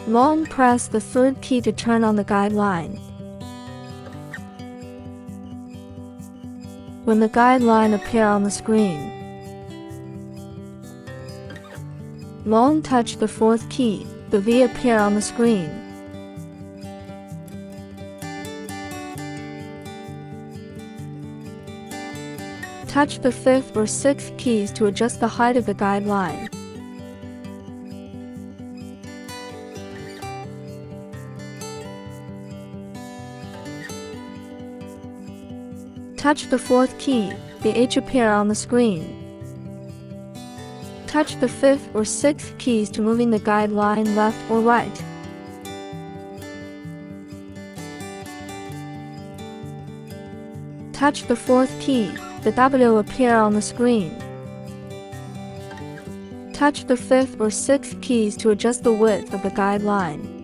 Long press the third key to turn on the guideline. When the guideline appears on the screen, long touch the fourth key. The V appears on the screen. Touch the fifth or sixth keys to adjust the height of the guideline. Touch the fourth key. The H appears on the screen. Touch the fifth or sixth keys to moving the guideline left or right. Touch the fourth key. The W appears on the screen. Touch the fifth or sixth keys to adjust the width of the guideline.